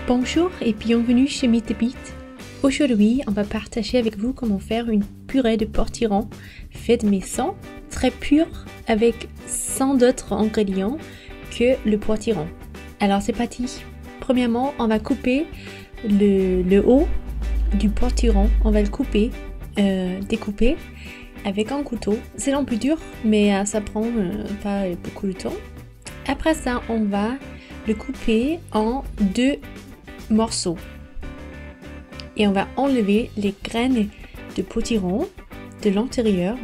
Bonjour et bienvenue chez Meet the Beat. Aujourd'hui, on va partager avec vous comment faire une purée de potiron faite maison, très pure, avec sans d'autres ingrédients que le potiron. Alors c'est parti. Premièrement, on va couper le haut du potiron. On va le couper, découper avec un couteau. C'est un peu dur, mais ça prend pas beaucoup de temps. Après ça, on va le couper en 2 morceaux. Et on va enlever les graines de potiron de l'intérieur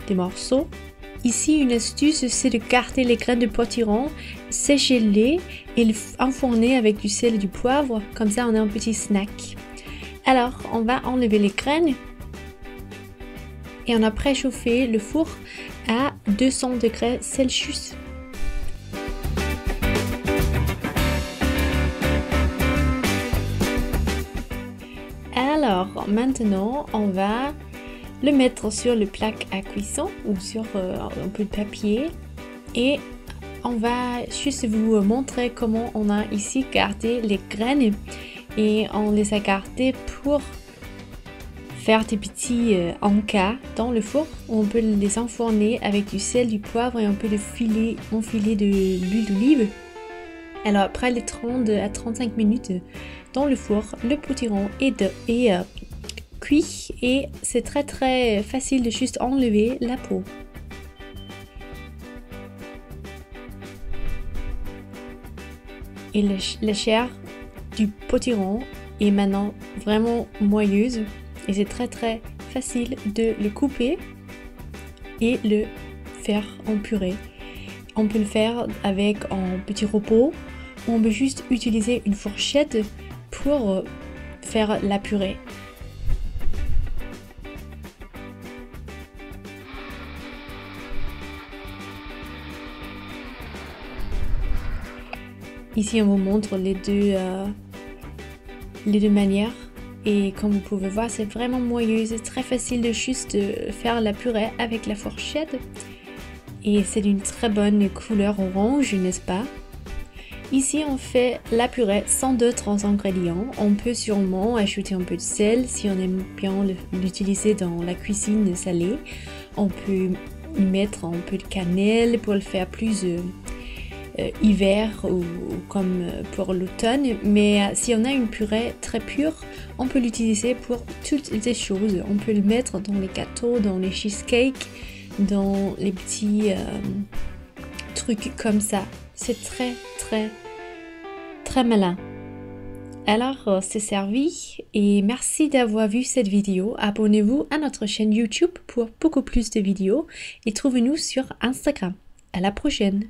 des morceaux. Ici, une astuce, c'est de garder les graines de potiron, sécher-les et les enfourner avec du sel et du poivre. Comme ça, on a un petit snack. Alors, on va enlever les graines et on a préchauffé le four à 200 degrés Celsius. Alors maintenant, on va le mettre sur le plaque à cuisson ou sur un peu de papier et on va juste vous montrer comment on a ici gardé les graines et on les a gardées pour faire des petits encas dans le four. On peut les enfourner avec du sel, du poivre et un peu de enfiler de l'huile d'olive. Alors après les 30 à 35 minutes dans le four, le potiron est cuit et c'est très facile de juste enlever la peau. Et la chair du potiron est maintenant vraiment moelleuse et c'est très facile de le couper et le faire en purée. On peut le faire avec un petit repos ou on peut juste utiliser une fourchette pour faire la purée. Ici, on vous montre les deux manières. Et comme vous pouvez voir, c'est vraiment moelleux. C'est très facile de juste faire la purée avec la fourchette. Et c'est d'une très bonne couleur orange, n'est-ce pas? Ici, on fait la purée sans d'autres ingrédients. On peut sûrement ajouter un peu de sel si on aime bien l'utiliser dans la cuisine salée. On peut y mettre un peu de cannelle pour le faire plus hiver ou comme pour l'automne. Mais si on a une purée très pure, on peut l'utiliser pour toutes les choses. On peut le mettre dans les gâteaux, dans les cheesecakes, dans les petits trucs comme ça. C'est très malin. Alors c'est servi et merci d'avoir vu cette vidéo. Abonnez-vous à notre chaîne YouTube pour beaucoup plus de vidéos et trouvez-nous sur Instagram. À la prochaine.